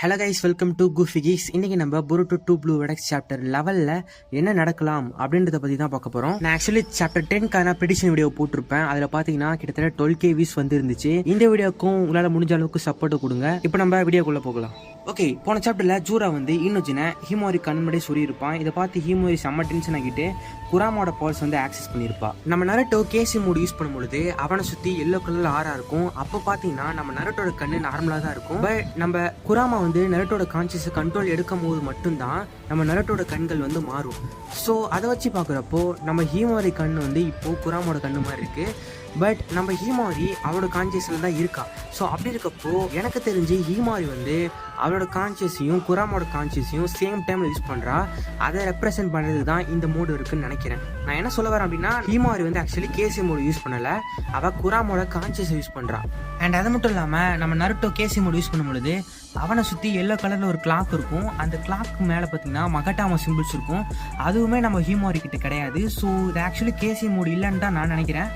Hello guys, welcome to Goofy Keys. இன்னைக்கு நம்ம Boruto 2 blue vortex chapter 11ல என்ன நடக்கலாம் அப்படின்றத பத்தி தான் பார்க்க போறோம். நான் ஆக்சுவலி சாப்டர் 10க்கான ப்ரெடிக்ஷன் வீடியோ போட்டிருப்பேன். அதுல பாத்தீங்கன்னா கிட்டத்தட்ட 12K வியூஸ் வந்து இருந்துச்சு. இந்த வீடியோக்கும் உங்களால முடிஞ்ச அளவுக்கு சப்போர்ட் கொடுங்க. இப்போ நம்ம வீடியோக்குள்ள போகலாம். ஓகே, போன சாப்டர்ல ஜூரா வந்து இன்னொஜினை ஹீமோரி கண்முடியே சொல்லியிருப்பான். இதை பார்த்து ஹீமோரி செம்ம டென்ஷன் ஆகிட்டு குராமாவோட பவர்ஸ் வந்து ஆக்சஸ் பண்ணியிருப்பா. நம்ம நருட்டோ கேசி மூடு யூஸ் பண்ணும்பொழுது அவனை சுத்தி எல்லோ கலர்ல ஆறா இருக்கும். அப்போ பாத்தீங்கன்னா நம்ம நருட்டோட கண்ணு நார்மலா தான் இருக்கும். பட் நம்ம குராமா வந்து நருட்டோட கான்சியஸ் கண்ட்ரோல் எடுக்கும் போது மட்டும்தான் நம்ம நருட்டோட கண்கள் வந்து மாறும். ஸோ அதை வச்சு பார்க்குறப்போ நம்ம ஹீமோரி கண்ணு வந்து இப்போ குராமோட கண்ணு மாதிரி இருக்கு. பட் நம்ம ஹீமாரி அவளோட கான்சியஸ்ல தான் இருக்கா. ஸோ அப்படி இருக்கப்போ எனக்கு தெரிஞ்சு ஹீமாரி வந்து அவளோட கான்சியஸையும் குராமோட கான்சியஸையும் சேம் டைம்ல யூஸ் பண்றா. அதை ரெப்ரசென்ட் பண்றது தான் இந்த மோடு இருக்குன்னு நினைக்கிறேன். நான் என்ன சொல்ல வரேன் அப்படின்னா, ஹீமாரி வந்து ஆக்சுவலி கேசி மோடு யூஸ் பண்ணல, அவ குராமோட கான்சியஸ் யூஸ் பண்றா. அண்ட் அது மட்டும் இல்லாம நம்ம நருட்டோ கேசி மோடு யூஸ் பண்ணும்பொழுது அவனை சுத்தி எல்லோ கலர்ல ஒரு கிளாக் இருக்கும். அந்த கிளாக் மேல பாத்தீங்கன்னா மகட்டாம சிம்பிள்ஸ் இருக்கும். அதுவுமே நம்ம ஹீமாரி கிட்ட கிடையாது. ஸோ இது ஆக்சுவலி கேசி மோடு இல்லைன்னு தான் நான் நினைக்கிறேன்.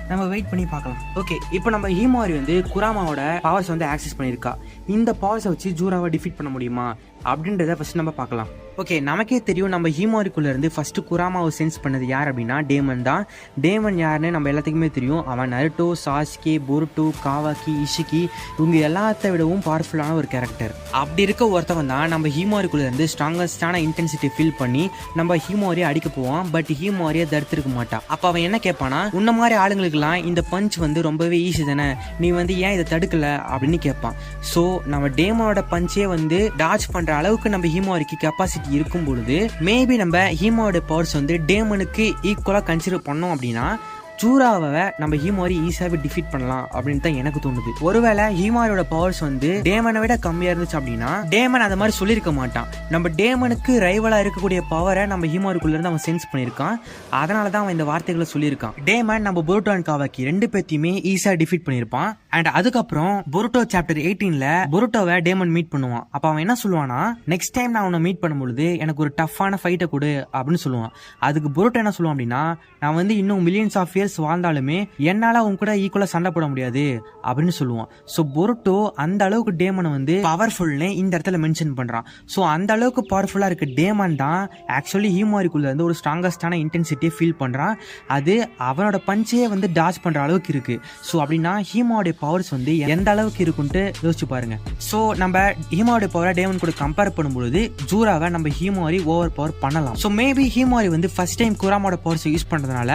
நம்ம வெயிட் பண்ணி பார்க்கலாம். ஓகே, இப்போ நம்ம ஹீமாரி வந்து குராமாவோட பவர்ஸ் வந்து ஆக்சஸ் பண்ணியிருக்கா. இந்த பவர்ஸை வச்சு ஜூராவை டிஃபீட் பண்ண முடியுமா அப்படின்றத ஃபர்ஸ்ட் நம்ம பார்க்கலாம். ஓகே, நமக்கே தெரியும் நம்ம ஹீமாரிக்குள்ள இருந்து ஃபர்ஸ்ட் குராமாவை சென்ஸ் பண்ணது யார் அப்படின்னா டேமன் தான். டேமன் யாருன்னு நம்ம எல்லாத்துக்குமே தெரியும். அவன் நருட்டோ, சாஸ்கே, போருட்டோ, காவாக்கி, இஷிகி இவங்க எல்லாத்த விடவும் பவர்ஃபுல்லான ஒரு கேரக்டர். அப்படி இருக்க ஒருத்தவன் தான் நம்ம ஹீமாரிக்குள்ள இருந்து ஸ்ட்ராங்கஸ்டான இன்டென்சிட்டி ஃபீல் பண்ணி நம்ம ஹீமாரியை அடிக்க போவான். பட் ஹீமாரியை தடுத்திருக்க மாட்டான். அப்போ அவன் என்ன கேட்பானா, உன்ன மாதிரி ஆளுங்களுக்குலாம் இந்த பஞ்ச் வந்து ரொம்பவே ஈஸி தானே, நீ வந்து ஏன் இதை தடுக்கல அப்படின்னு கேட்பான். ஸோ நம்ம டேமனோட பஞ்சே வந்து டாச் பண்ற அளவுக்கு நம்ம ஹீமாரிக்கு கெப்பாசிட்டி இருக்கும் பொழுது மேபி நம்ம ஹீமாவோட பவர்ஸ் வந்து டேமனுக்கு ஈக்குவலா கன்சிடர் பண்ணோம் அப்படின்னா ஜூராவை நம்ம ஹீமாரி ஈஸியாவே டிஃபீட் பண்ணலாம் அப்படின்னு தான் எனக்கு தோணுது. ஒருவேளை ஹீமாரியோட பவர்ஸ் வந்து டேமனை விட கம்மியா இருந்துச்சு அப்படின்னா டேமன் அதை மாதிரி சொல்லியிருக்க மாட்டான். நம்ம டேமனுக்கு ரைவலா இருக்கக்கூடிய பவரை நம்ம ஹீமாரிக்குள்ள இருந்து அவன் சென்ஸ் பண்ணியிருக்கான். அதனால தான் அவன் இந்த வார்த்தைகளை சொல்லியிருக்கான். டேமன் நம்ம போருட்டோ அண்ட் காவாக்கி ரெண்டு பேத்தையுமே ஈஸியா டிஃபீட் பண்ணியிருப்பான். அண்ட் அதுக்கப்புறம் போருட்டோ சாப்டர் 18ல போருட்டோவை டேமன் மீட் பண்ணுவான். அப்ப அவன் என்ன சொல்லுவானா, நெக்ஸ்ட் டைம் நான் அவனை மீட் பண்ணும்பொழுது எனக்கு ஒரு டஃப்பான ஃபைட்டை கொடு அப்படின்னு சொல்லுவான். அதுக்கு போருட்டோ என்ன சொல்லுவான் அப்படின்னா, நான் வந்து இன்னும் மில்லியன்ஸ் ஆஃப் இயர்ஸ் வாழ்ந்தாலுமே என்னால உன் கூட ஈக்குவலா சண்டை போட முடியாது அப்படின்னு சொல்லுவான். சோ போருட்டோ அந்த அளவுக்கு டேமனை வந்து பவர்ஃபுல்னு இந்த இடத்துல மென்ஷன் பண்றான். சோ அந்த அளவுக்கு பவர்ஃபுல்லா இருக்க டேமன் தான் ஆக்சுவலி ஹீமாரிக்குள்ள இருந்து ஒரு ஸ்ட்ராங்கஸ்டான இன்டென்சிட்டியை ஃபீல் பண்றான். அது அவனோட பஞ்சையே வந்து டாச் பண்ற அளவுக்கு இருக்கு. சோ அப்படின்னா ஹீமாவோட பவர்ஸ் வந்து எந்த அளவுக்கு இருக்குன்ட்டு யோசிச்சு பாருங்க. சோ நம்ம ஹீமாவோட பவரை டேமன் கூட கம்பேர் பண்ணும்போது ஜூராவை நம்ம ஹீமாரி ஓவர் பவர் பண்ணலாம். சோ மேபி ஹீமாரி வந்து ஃபர்ஸ்ட் டைம் குராமோட பவர்ஸ் யூஸ் பண்றதுனால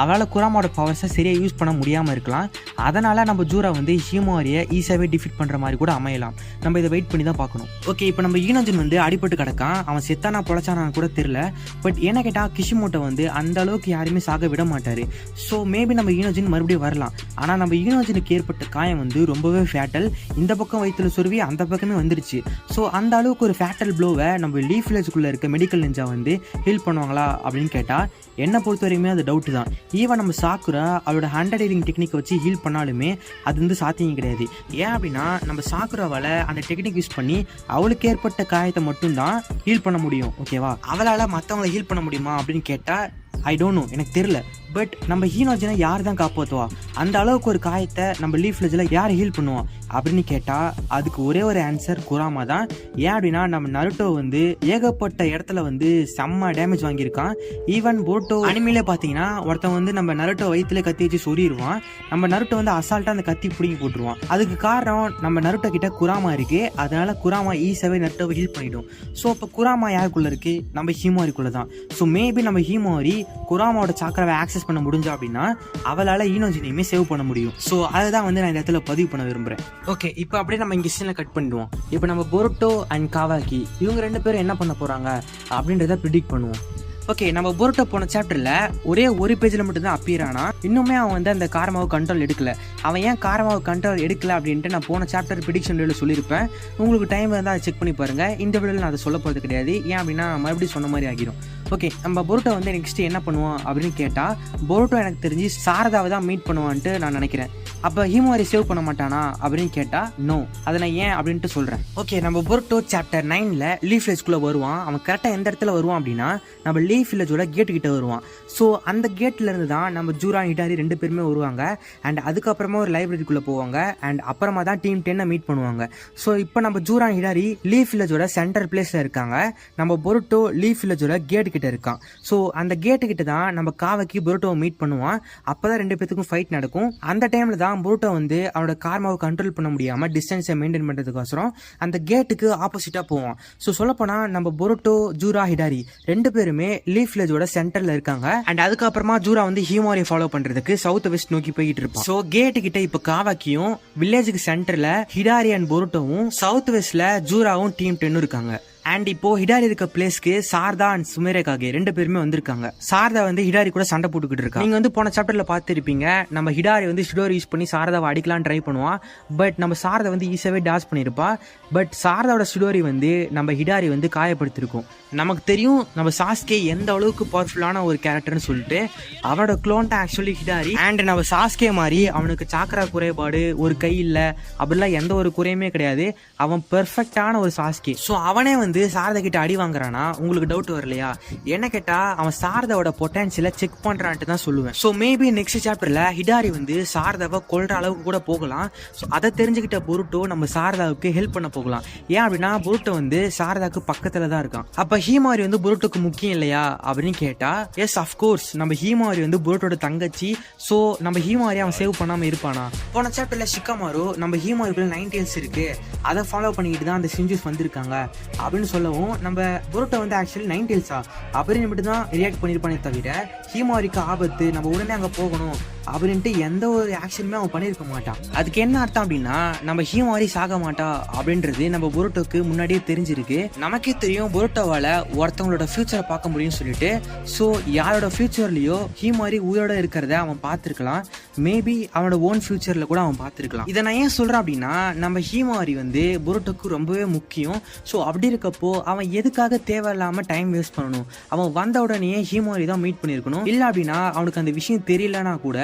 அவளால குராமோட பவர்ஸை சரியா யூஸ் பண்ண முடியாம இருக்கலாம். அதனால நம்ம ஜூரா வந்து ஹீமாரியை ஈஸியாவே டிஃபீட் பண்ற மாதிரி கூட அமையலாம். நம்ம இதை வெயிட் பண்ணி தான் பார்க்கணும். ஓகே, இப்போ நம்ம ஈனோஜன் வந்து அடிபட்டு கிடக்கான். அவன் செத்தானா பொழைச்சானா கூட தெரியல. பட் என்ன கேட்டா கிஷிமோட்டோ வந்து அந்த அளவுக்கு யாருமே சாக விட மாட்டாரு. ஸோ மேபி நம்ம ஈனோஜன் மறுபடியும் வரலாம். ஆனா நம்ம ஈனோஜனுக்கு ஏற்பட்ட காயம் வந்து ரொம்பவே ஃபேட்டல். இந்த பக்கம் வயிற்றுல சொருவி அந்த பக்கமே வந்துருச்சு. ஸோ அந்த அளவுக்கு ஒரு ஃபேட்டல் ப்ளோவை நம்ம லீஃப் வில்லேஜுக்குள்ள இருக்க மெடிக்கல் நிஞ்சா வந்து ஹீல் பண்ணுவாங்களா அப்படின்னு கேட்டா என்னை பொறுத்த வரைக்குமே அது டவுட் தான். ஈவன் நம்ம சாக்குரா அவளோட 100 ஹீலிங் டெக்னிக் வச்சு ஹீல் பண்ணாலுமே அது வந்து சாத்தியம் கிடையாது. ஏன் அப்படின்னா நம்ம சாக்குராவால் அந்த டெக்னிக் யூஸ் பண்ணி அவளுக்கு ஏற்பட்ட காயத்தை மட்டும்தான் ஹீல் பண்ண முடியும். ஓகேவா, அவளால் மற்றவங்களை ஹீல் பண்ண முடியுமா அப்படின்னு கேட்டால் ஐ டோன்ட் நோ, எனக்கு தெரியல. பட் நம்ம ஹீனோஜனை யார் தான் காப்பாற்றுவா? அந்த அளவுக்கு ஒரு காயத்தை நம்ம லீஃப் வில்லேஜில் யார் ஹீல் பண்ணுவா அப்படின்னு கேட்டால் அதுக்கு ஒரே ஒரு ஆன்சர் குராமா தான். ஏன் அப்படின்னா நம்ம நருட்டோ வந்து ஏகப்பட்ட இடத்துல வந்து செம்ம டேமேஜ் வாங்கியிருக்கான். ஈவன் போருட்டோ அனிமையிலே பார்த்தீங்கன்னா ஒருத்தன் வந்து நம்ம நருட்டோ வயிற்றுல கத்தி வச்சு சொறிடுவான். நம்ம நருட்டோ வந்து அசால்ட்டாக அந்த கத்தி பிடிங்கி போட்டுருவான். அதுக்கு காரணம் நம்ம நருட்டோ கிட்ட குராமா இருக்கு. அதனால குராமா ஈஸியாகவே நருட்டோவை ஹீல் பண்ணிடும். ஸோ இப்போ குராமா யாருக்குள்ள இருக்கு? நம்ம ஹீமாரிக்குள்ள தான். ஸோ மேபி நம்ம ஹீமாரி குராமாவோட சாக்கராவை ஆக்சஸ் பண்ண முடிஞ்சா அப்படின்னா அவளால ஈனோஜினையுமே சேவ் பண்ண முடியும். ஸோ அதுதான் வந்து நான் இந்த இடத்துல பதிவு பண்ண விரும்புறேன். ஓகே, இப்போ அப்படியே நம்ம இங்கே சீனை கட் பண்ணிடுவோம். இப்போ நம்ம போருட்டோ அண்ட் காவாக்கி இவங்க ரெண்டு பேரும் என்ன பண்ண போறாங்க அப்படின்றத ப்ரிடிக்ட் பண்ணுவோம். ஓகே, நம்ம போருட்டோ போன சாப்டர்ல ஒரே ஒரு பேஜ்ல மட்டும் தான் அப்பியர் ஆனா இன்னுமே அவன் வந்து அந்த காரமாவை கண்ட்ரோல் எடுக்கல. அவன் ஏன் காரமாவை கண்ட்ரோல் எடுக்கல அப்படின்ட்டு நான் போன சாப்டர் ப்ரிடிக்ஷன் வீடியோல சொல்லியிருப்பேன். உங்களுக்கு டைம் இருந்தால் அதை செக் பண்ணி பாருங்க. இந்த வீடியோவில் நான் அதை சொல்ல போகிறது கிடையாது. ஏன் அப்படின்னா மறுபடியும் சொன்ன மாதிரி ஆகிரும். ஓகே, நம்ம போருட்டோ வந்து நெக்ஸ்ட் என்ன பண்ணுவான் அப்படின்னு கேட்டா போருட்டோ எனக்கு தெரிஞ்சு சாரதாவை தான் மீட் பண்ணுவான்ட்டு நான் நினைக்கிறேன். அப்போ ஹீமாரி சேவ் பண்ண மாட்டானா அப்படின்னு கேட்டா நோ. அதை நான் ஏன் அப்படின்ட்டு சொல்றேன். ஓகே, நம்ம போருட்டோ சாப்டர் 9ல லீஃப் வில்லேஜ்குள்ள வருவான். அவன் கரெக்டாக எந்த இடத்துல வருவான் அப்படின்னா நம்ம லீஃப் வில்லேஜோட கேட்டு கிட்ட வருவான். ஸோ அந்த கேட்ல இருந்து தான் நம்ம ஜூரா ஹிடாரி 2 பேருமே வருவாங்க. அண்ட் அதுக்கப்புறமா ஒரு லைப்ரரிக்குள்ள போவாங்க. அண்ட் அப்புறமா தான் டீம் 10 மீட் பண்ணுவாங்க. ஸோ இப்போ நம்ம ஜூரா ஹிடாரி லீஃப் வில்லேஜோட சென்டர் பிளேஸ்ல இருக்காங்க. நம்ம பொருட்டோ லீஃப் வில்லேஜோட கேட் கிட்ட இருக்கான். ஸோ அந்த கேட்டு கிட்ட தான் நம்ம காவாக்கி பொருட்டோவை மீட் பண்ணுவான். அப்பதான் 2 பேத்துக்கும் ஃபைட் நடக்கும். அந்த டைம்ல தான் பொருட்டோ வந்து அவனோட கார்மாவை கண்ட்ரோல் பண்ண முடியாம டிஸ்டன்ஸை மெயின்டைன் பண்றதுக்கோசரம் அந்த கேட்டுக்கு ஆப்போசிட்டா போவான். ஸோ சொல்லப்போனா நம்ம பொருட்டோ ஜூரா ஹிடாரி 2 பேருமே லீஃப் வில்லேஜோட சென்டர்ல இருக்காங்க. அண்ட் அதுக்கப்புறமா ஜூரா வந்து ஹியூமாரியை ஃபாலோ பண்றதுக்கு சவுத் வெஸ்ட் நோக்கி போயிட்டு இருப்பான். ஸோ கேட்டு கிட்ட இப்ப காவாக்கியும் வில்லேஜுக்கு சென்டர்ல ஹிடாரி அண்ட் பொருட்டோவும் சவுத் வெஸ்ட்ல ஜூராவும் டீம் 10 இருக்காங்க. அண்ட் இப்போ ஹிடாரி இருக்க பிளேஸ்க்கு சாரதா அண்ட் சுமேரேகாகே 2 பேருமே வந்திருக்காங்க. சாரதா வந்து ஹிடாரி கூட சண்டை போட்டுக்கிட்டு இருக்கா. நீங்க வந்து போன சாப்டர்ல பார்த்திருப்பீங்க, நம்ம ஹிடாரி வந்து ஷிடோரி யூஸ் பண்ணி சாரதாவை அடிக்கலாம் ட்ரை பண்ணுவான். பட் நம்ம சாரதா வந்து ஈஸியாவே டாஸ் பண்ணிருப்பா. பட் சாரதாவோட ஷிடோரி வந்து நம்ம ஹிடாரி வந்து காயப்படுத்திருக்கும். நமக்கு தெரியும் நம்ம சாஸ்கே எந்த அளவுக்கு பவர்ஃபுல்லான ஒரு கேரக்டர்னு சொல்லிட்டு. அவனோட க்ளோன் தான் ஆக்சுவலி ஹிடாரி. அண்ட் நம்ம சாஸ்கே மாதிரி அவனுக்கு சாக்கரா குறைபாடு, ஒரு கை இல்ல, அப்படிலாம் எந்த ஒரு குறையுமே கிடையாது. அவன் பெர்ஃபெக்டான ஒரு சாஸ்கே. ஸோ அவனே வந்து சாரதா கிட்ட அடி வாங்குறானா உங்களுக்கு டவுட் வரலையா? என்ன கேட்டா அவன் சாரதாவோட பொட்டன்ஷியலை செக் பண்றான்ட்டு தான் சொல்லுவேன். ஸோ மேபி நெக்ஸ்ட் சாப்டர்ல ஹிடாரி வந்து சாரதாவை கொல்ற அளவுக்கு கூட போகலாம். ஸோ அதை தெரிஞ்சுக்கிட்ட பொருட்டோ நம்ம சாரதாவுக்கு ஹெல்ப் பண்ண போகலாம். ஏன் அப்படின்னா பொருட்டோ வந்து சாரதாவுக்கு பக்கத்துல தான் இருக்கான். அப்ப ஹீமாரி வந்து பொருட்டோக்கு முக்கியம் இல்லையா அப்படின்னு கேட்டா, எஸ் அஃப்கோர்ஸ் நம்ம ஹீமாரி வந்து பொருட்டோட தங்கச்சி. ஸோ நம்ம ஹீமாரி அவன் சேவ் பண்ணாம இருப்பானா? போன சாப்டர்ல ஷிகாமாரு நம்ம ஹீமாரிக்குள்ள 9 டெயில்ஸ் இருக்கு, அதை ஃபாலோ பண்ணிக்கிட்டு தான் அந்த சிஞ்சூஸ் வந்திருக்காங்க அப்படின்னு சொல்லவும் நம்ம பொருட்டோ வந்து ஆக்சுவலி 9 டெயில்ஸா அப்படின்னு மட்டும் தான் ரியாக்ட் பண்ணிருப்பானே தவிர ஹீமாரிக்கு ஆபத்து நம்ம உடனே அங்க போகணும் அப்படின்ட்டு எந்த ஒரு ஆக்ஷனுமே அவன் பண்ணியிருக்க மாட்டான். அதுக்கு என்ன அர்த்தம் அப்படின்னா நம்ம ஹீமாரி சாக மாட்டா அப்படின்றது நம்ம பொருட்டோக்கு முன்னாடியே தெரிஞ்சிருக்கு. நமக்கே தெரியும் பொருட்டோவால ஒருத்தவங்களோட ஃபியூச்சரை பார்க்க முடியும்னு சொல்லிட்டு. ஸோ யாரோட ஃபியூச்சர்லயோ ஹீமாரி உயிரோட இருக்கிறத அவன் பார்த்துருக்கலாம். மேபி அவனோட ஓன் ஃபியூச்சர்ல கூட அவன் பார்த்துருக்கலாம். இதை நான் ஏன் சொல்றேன் அப்படின்னா நம்ம ஹீமாரி வந்து பொருட்டோக்கு ரொம்பவே முக்கியம். ஸோ அப்படி இருக்கப்போ அவன் எதுக்காக தேவையில்லாம டைம் வேஸ்ட் பண்ணணும்? அவன் வந்த உடனே ஹீமாரி தான் மீட் பண்ணிருக்கணும். இல்ல அப்படின்னா அவனுக்கு அந்த விஷயம் தெரியலனா கூட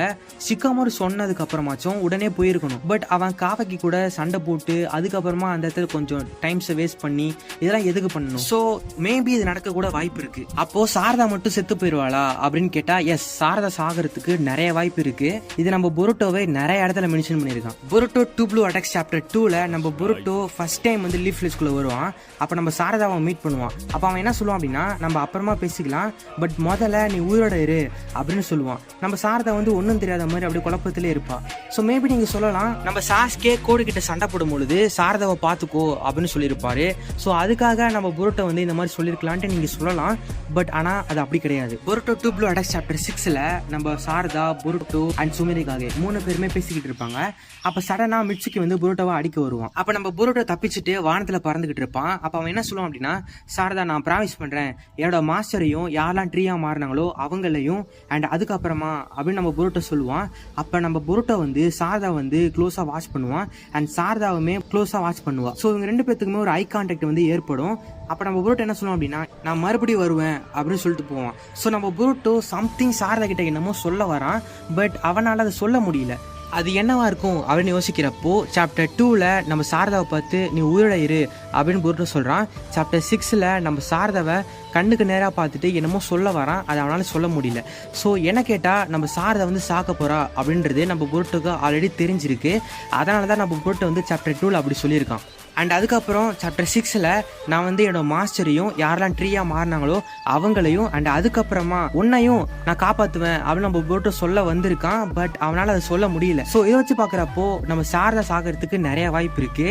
ஷிகாமாரு சொன்னதுக்கு அப்புறமாச்சும் உடனே போயிருக்கணும். பட் அவன் காவாக்கி கூட சண்டை போட்டு அதுக்கப்புறமா அந்த இடத்துல கொஞ்சம் டைம்ஸை வேஸ்ட் பண்ணி இதெல்லாம் எதுக்கு பண்ணணும்? ஸோ மேபி இது நடக்க கூட வாய்ப்பு இருக்கு. அப்போ சாரதா மட்டும் செத்து போயிருவாளா அப்படின்னு கேட்டா, எஸ் சாரதா சாகிறதுக்கு நிறைய வாய்ப்பு இருக்கு. இது நம்ம பொருட்டோவை நிறைய இடத்துல மென்ஷன் பண்ணிருக்கான். பொருட்டோ 2 ப்ளூ அட்டாக்ஸ் சாப்டர் 2ல நம்ம பொருட்டோ ஃபர்ஸ்ட் டைம் வந்து லீஃப் வில்லேஜ்குள்ள வருவான். அப்ப நம்ம சாரதாவை மீட் பண்ணுவான். அப்ப அவன் என்ன சொல்லுவான் அப்படின்னா, நம்ம அப்புறமா பேசிக்கலாம், பட் முதல்ல நீ உயிரோட இரு அப்படின்னு சொல்லுவான். நம்ம சாரதா வந்து ஒன்னும் தெரியாத மாதிரி அப்படி குழப்பத்திலே இருப்பா. ஸோ மேபி நீங்க சொல்லலாம் நம்ம சாஸ்கே கோடு கிட்ட சண்டை போடும் பொழுது சாரதாவை பார்த்துக்கோ அப்படின்னு சொல்லியிருப்பாரு. ஸோ அதுக்காக நம்ம பொருட்டோ வந்து இந்த மாதிரி சொல்லியிருக்கலான்ட்டு நீங்க சொல்லலாம். பட் ஆனா அது அப்படி கிடையாது. பொருட்டோ 2 ப்ளூ அட்டாக்ஸ் சாப்டர் 6ல நம்ம சாரதா, பொருட்டோ அண்ட் சுமேரிகாகே 3 பேருமே பேசிக்கிட்டு இருப்பாங்க. அப்ப சடனா மிட்சுக்கு வந்து பொருட்டோவை அடிக்க வருவான். அப்ப நம்ம பொருட்டோ தப்பிச்சுட்டு வானத்துல பறந்துகிட்டு இருப்பான். அப்ப அவன் என்ன சொல்லுவான் அப்படின்னா, சாரதா நான் ப்ராமிஸ் பண்றேன் என்னோட மாஸ்டரையும் யாரெல்லாம் ட்ரீயா மாறினாங்களோ அவங்களையும் அண்ட் அதுக்கப்புறமா அப்படின்னு நம்ம பொருட்டோ சொல்லுவான். அப்ப நம்ம பொருட்டோ வந்து சாரதா வந்து க்ளோஸா வாட்ச் பண்ணுவான் அண்ட் சாரதாவுமே க்ளோஸா வாட்ச் பண்ணுவா. ஸோ இவங்க 2 பேத்துக்குமே ஒரு ஐ கான்டாக்ட் வந்து ஏற்படும். அப்ப நம்ம பொருட்டோ என்ன சொல்லுவோம் அப்படின்னா, நான் மறுபடியும் வருவேன் அப்படின்னு சொல்லிட்டு போவான். ஸோ நம்ம பொருட்டோ சம்திங் சாரதா கிட்ட என்னமோ சொல்ல வரான். பட் அவனால அதை சொல்ல முடியல. அது என்னவா இருக்கும் அப்படின்னு யோசிக்கிறப்போ சாப்டர் 2ல நம்ம சாரதாவை பார்த்து நீ உயிரோட இரு அப்படின்னு பொருட்டோ சொல்றான். சாப்டர் 6ல நம்ம சாரதாவை கண்ணுக்கு நேராக பார்த்துட்டு என்னமோ சொல்ல வரான், அதை அவனால சொல்ல முடியல. ஸோ என்ன கேட்டா நம்ம சாரதா வந்து சாக்க போறா அப்படின்றது நம்ம பொருட்டோக்கு ஆல்ரெடி தெரிஞ்சிருக்கு. அதனால தான் நம்ம பொருட்டோ வந்து சாப்டர் 2ல அப்படி சொல்லியிருக்கான். அண்ட் அதுக்கப்புறம் சாப்டர் 6ல நான் வந்து என்னோட மாஸ்டரையும் யாரெல்லாம் ட்ரீயா மாறினாங்களோ அவங்களையும் அண்ட் அதுக்கப்புறமா உன்னையும் நான் காப்பாற்றுவேன் அப்படின்னு நம்ம பொருட்டோ சொல்ல வந்திருக்கான். பட் அவனால அதை சொல்ல முடியல. ஸோ இதை வச்சு பார்க்குறப்போ நம்ம சாரதா சாகிறதுக்கு நிறைய வாய்ப்பு இருக்கு.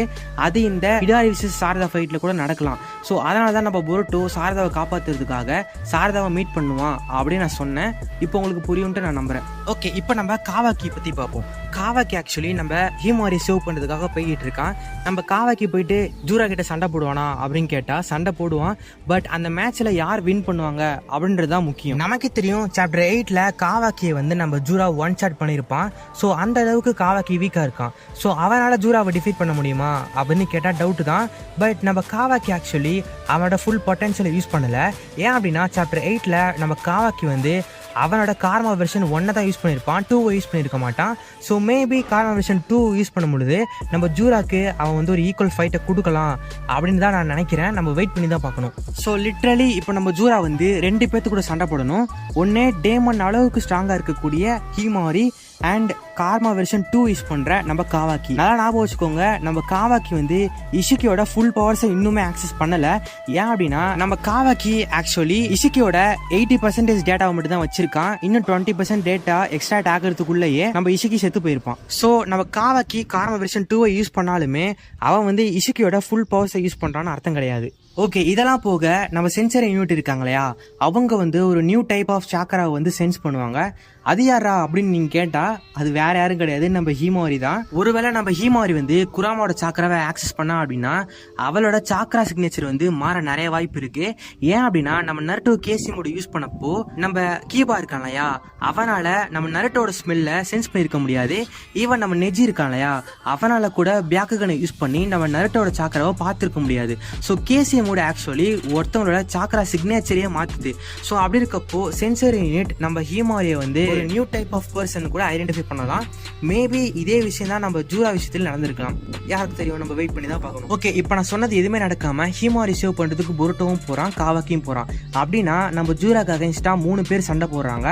அது இந்த ஹிடாரி விசஸ் சாரதா ஃபைட்ல கூட நடக்கலாம். ஸோ அதனால தான் நம்ம பொருட்டோ சாரதாவை காப்பாற்றுறதுக்காக சாரதாவை மீட் பண்ணுவான் அப்படின்னு நான் சொன்னேன். இப்போ உங்களுக்கு புரியும்ட்டு நான் நம்புறேன். ஓகே, இப்போ நம்ம காவாக்கி பத்தி பார்ப்போம். காவாக்கி ஆக்சுவலி நம்ம ஹீமாரி சேவ் பண்றதுக்காக போய்கிட்டு இருக்கான். நம்ம காவாக்கி போயிட்டு ஜூரா கிட்ட சண்டை போடுவானா அப்படின்னு கேட்டா சண்டை போடுவான். பட் அந்த மேட்ச்ல யார் வின் பண்ணுவாங்க அப்படின்றதுதான் முக்கியம். நமக்கு தெரியும் சாப்டர் 8ல காவாக்கியை வந்து நம்ம ஜூரா ஒன் ஷாட் பண்ணியிருப்பான். ஸோ அந்த அளவுக்கு காவாக்கி வீக்கா இருக்கான். ஸோ அவனால ஜூராவை டிஃபீட் பண்ண முடியுமா அப்படின்னு கேட்டா டவுட் தான். பட் நம்ம காவாக்கி ஆக்சுவலி அவனோட ஃபுல் பொட்டன்ஷியலை யூஸ் பண்ணல. ஏன் அப்படின்னா சாப்டர் 8ல நம்ம காவாக்கி வந்து அவனோட கார்மா வெர்ஷன் 1 தான் யூஸ் பண்ணியிருப்பான், 2 யூஸ் பண்ணியிருக்க மாட்டான். So maybe karma version 2 use பண்ணும் பொழுது நம்ம ஜூராக்கு அவன் வந்து ஒரு ஈக்குவல் ஃபைட்டை கொடுக்கலாம் அப்படின்னு தான் நான் நினைக்கிறேன். நம்ம வெயிட் பண்ணி தான் பார்க்கணும். ஸோ லிட்ரலி இப்போ நம்ம ஜூரா வந்து 2 பேர்த்து கூட சண்டை போடணும். ஒன்று டேமன் அளவுக்கு ஸ்ட்ராங்காக இருக்கக்கூடிய ஹிமாரி அண்ட் கார்மா வெர்ஷன் 2 யூஸ் பண்ணுற நம்ம காவாக்கி. நல்லா ஞாபகம் வச்சுக்கோங்க, நம்ம காவாக்கி வந்து இஷிக்கியோட ஃபுல் பவர்ஸை இன்னுமே ஆக்சஸ் பண்ணலை. ஏன் அப்படின்னா நம்ம காவாக்கி ஆக்சுவலி இஷிக்கியோட 80% டேட்டாவை மட்டும் தான் வச்சிருக்கான். இன்னும் 20% டேட்டா எக்ஸ்ட்ராக்ட் ஆகிறதுக்குள்ளேயே நம்ம இஷிக்கி செத்து போயிருப்பான். ஸோ நம்ம காவாக்கி கார்மா வெர்ஷன் 2 யூஸ் பண்ணாலுமே அவன் வந்து இஷிக்கியோட ஃபுல் பவர்ஸை யூஸ் பண்ணுறான்னு அர்த்தம் கிடையாது. ஓகே, இதெல்லாம் போக நம்ம சென்சர் யூனிட் இருக்காங்க இல்லையா, அவங்க வந்து ஒரு நியூ டைப் ஆஃப் சாக்கராவை வந்து சென்ஸ் பண்ணுவாங்க. அது யாரா அப்படின்னு நீங்க கேட்டா அது வேற யாரும் கிடையாது, நம்ம ஹீமாரி தான். ஒருவேளை நம்ம ஹீமாரி வந்து குராமாவோட சாக்கராவை ஆக்சஸ் பண்ணா அப்படின்னா அவளோட சாக்கரா சிக்னேச்சர் வந்து மாற நிறைய வாய்ப்பு இருக்கு. ஏன் அப்படின்னா நம்ம நருட்டோ கேசி மோடு யூஸ் பண்ணப்போ நம்ம கீபா இருக்கான் இல்லையா, அவனால நம்ம நருட்டோட ஸ்மெல்ல சென்ஸ் பண்ணிருக்க முடியாது. ஈவன் நம்ம நெஜி இருக்கான் இல்லையா, அவனால கூட பியாக்குகனை யூஸ் பண்ணி நம்ம நருட்டோட சாக்கராவை பார்த்துருக்க முடியாது. ஸோ கேசி மோடு ஆக்சுவலி ஒருத்தவங்களோட சாக்கரா சிக்னேச்சரையே மாத்துது. ஸோ அப்படி இருக்கப்போ சென்சர் யூனிட் நம்ம ஹீமாரியை வந்து ஒரு நியூ டைப் ஆஃப் பர்சன் கூட ஐடென்டிஃபை பண்ணலாம். மேபி இதே விஷயம் தான் நம்ம ஜூரா விஷயத்தில் நடந்திருக்கலாம், யாருக்கு தெரியும், நம்ம வெயிட் பண்ணி தான் பார்க்கணும். ஓகே, இப்போ நான் சொன்னது எதுவுமே நடக்காம ஹீமாரி சேவ் பண்றதுக்கு புருட்டோவும் போறான், காவாக்கியும் போறான். அப்படின்னா நம்ம ஜூராக்கு அகைன்ஸ்டா 3 பேர் சண்டை போடுறாங்க.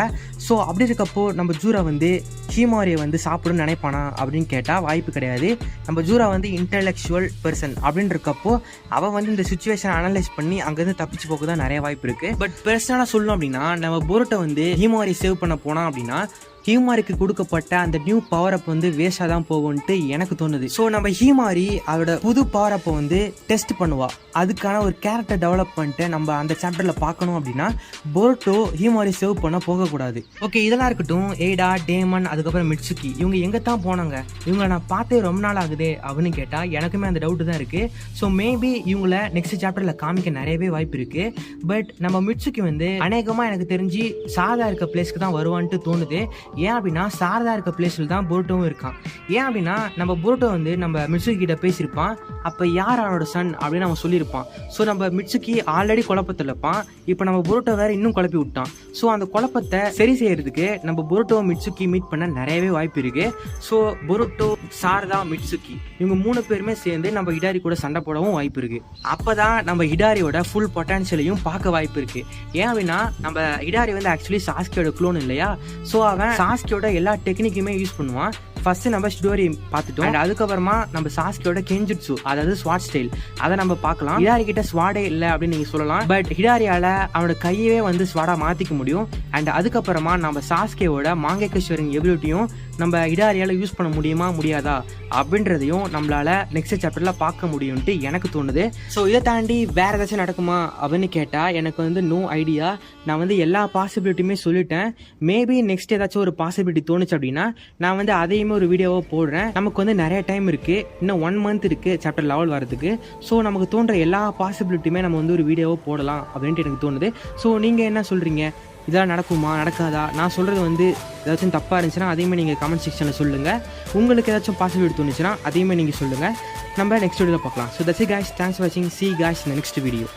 ஸோ அப்படி இருக்கப்போ நம்ம ஜூரா வந்து ஹீமாரியை வந்து சாப்பிடுன்னு நினைப்பானா அப்படின்னு கேட்டா வாய்ப்பு கிடையாது. நம்ம ஜூரா வந்து இன்டெலெக்சுவல் பர்சன் அப்படின்னு இருக்கப்போ அவன் வந்து இந்த சுச்சுவேஷன் அனலைஸ் பண்ணி அங்கிருந்து தப்பிச்சு போக தான் நிறைய வாய்ப்பு இருக்கு. பட் பர்சனலா சொல்லணும் அப்படின்னா நம்ம புருட்டோ வந்து ஹீமாரி சேவ் பண்ண போனா அப்படின்னா ஹீமாரிக்கு கொடுக்கப்பட்ட அந்த நியூ பவர் அப் வந்து வேஸ்டா தான் போகும்ட்டு எனக்கு தோணுது. ஸோ நம்ம ஹீமாரி அவரோட புது பவர் அப்பை வந்து டெஸ்ட் பண்ணுவா. அதுக்கான ஒரு கேரக்டர் டெவலப்மெண்ட்டை நம்ம அந்த சாப்டர்ல பார்க்கணும் அப்படின்னா போருட்டோ ஹீமாரி சேவ் பண்ண போகக்கூடாது. ஓகே, இதெல்லாம் இருக்கட்டும். எய்டா, டேமன், அதுக்கப்புறம் மிட்சுகி இவங்க எங்கே தான் போனாங்க, இவங்களை நான் பார்த்தே ரொம்ப நாள் ஆகுது அப்படின்னு கேட்டால் எனக்குமே அந்த டவுட்டு தான் இருக்கு. ஸோ மேபி இவங்கள நெக்ஸ்ட் சாப்டர்ல காமிக்க நிறையவே வாய்ப்பு இருக்கு. பட் நம்ம மிட்சுகி வந்து அநேகமாக எனக்கு தெரிஞ்சு சாதா இருக்க பிளேஸ்க்கு தான் வருவான்ட்டு தோணுது. ஏன் அப்படின்னா சாரதா இருக்க பிளேஸ்ல தான் புருட்டோவும் இருக்கான். ஏன் அப்படின்னா நம்ம புருட்டோ வந்து நம்ம மிட்சுகி கிட்ட பேசியிருப்பான், அப்போ யார் அவனோட சன் அப்படின்னு அவன் சொல்லியிருப்பான். ஸோ நம்ம மிட்சுகி ஆல்ரெடி குழப்பத்தில் இருப்பான், இப்போ நம்ம புருட்டோ வேற இன்னும் குழப்பி விட்டான். ஸோ அந்த குழப்பத்தை சரி செய்யறதுக்கு நம்ம புருட்டோ மிட்சுகி மீட் பண்ண நிறையவே வாய்ப்பு இருக்கு. ஸோ புருட்டோ, சாரதா, மிட்சுகி இவங்க 3 பேருமே சேர்ந்து நம்ம ஹிடாரி கூட சண்டை போடவும் வாய்ப்பு இருக்கு. அப்பதான் நம்ம ஹிடாரியோட ஃபுல் பொட்டன்ஷியலையும் பார்க்க வாய்ப்பு இருக்கு. ஏன் அப்படின்னா நம்ம ஹிடாரி வந்து ஆக்சுவலி சாஸ்கியோட க்ளோன் இல்லையா, ஸோ அவன் சாஸ்கியோட எல்லா டெக்னிக்குமே யூஸ் பண்ணுவான். ஃபர்ஸ்ட் நம்ம ஸ்டோரி பார்த்துட்டோம், அண்ட் அதுக்கப்புறமா நம்ம சாஸ்கியோட கெஞ்சுட்சு, அதாவது ஸ்வாட் ஸ்டைல், அதை நம்ம பார்க்கலாம். ஹிடாரி கிட்ட ஸ்வாடே இல்லை அப்படின்னு நீங்க சொல்லலாம், பட் ஹிடாரியால அவனோட கையவே வந்து ஸ்வாடா மாத்திக்க முடியும். அண்ட் அதுக்கப்புறமா நம்ம சாஸ்கியோட மாங்கேகேஸ்வரன் எபிலிட்டியும் நம்ம ஹிடாரியால யூஸ் பண்ண முடியுமா முடியாதா அப்படின்றதையும் நம்மளால நெக்ஸ்ட் சாப்டர்ல பார்க்க முடியும்ட்டு எனக்கு தோணுது. ஸோ இதை தாண்டி வேற ஏதாச்சும் நடக்குமா அப்படின்னு கேட்டா எனக்கு வந்து நோ ஐடியா. நான் வந்து எல்லா பாசிபிலிட்டியுமே சொல்லிட்டேன். மேபி நெக்ஸ்ட் ஏதாச்சும் ஒரு பாசிபிலிட்டி தோணுச்சு அப்படின்னா நான் வந்து அதையுமே ஒரு வீடியோவை போடுறேன். நமக்கு வந்து நிறைய டைம் இருக்கு, இன்னும் 1 month இருக்கு சாப்டர் 11 வரதுக்கு. ஸோ நமக்கு தோன்ற எல்லா பாசிபிலிட்டியுமே நம்ம வந்து ஒரு வீடியோவை போடலாம் அப்படின்ட்டு எனக்கு தோணுது. ஸோ நீங்க என்ன சொல்றீங்க, இதெல்லாம் நடக்குமா நடக்காதா? நான் சொல்கிறது வந்து ஏதாச்சும் தப்பாக இருந்துச்சுன்னா அதையுமே நீங்கள் கமெண்ட் செக்ஷனில் சொல்லுங்கள். உங்களுக்கு ஏதாச்சும் பாசிபிலிட்டி தோணுச்சுன்னா அதையுமே நீங்கள் சொல்லுங்கள். நம்ம நெக்ஸ்ட் வீடியோவில் பார்க்கலாம். So that's it guys, thanks for watching. See you guys in the next video.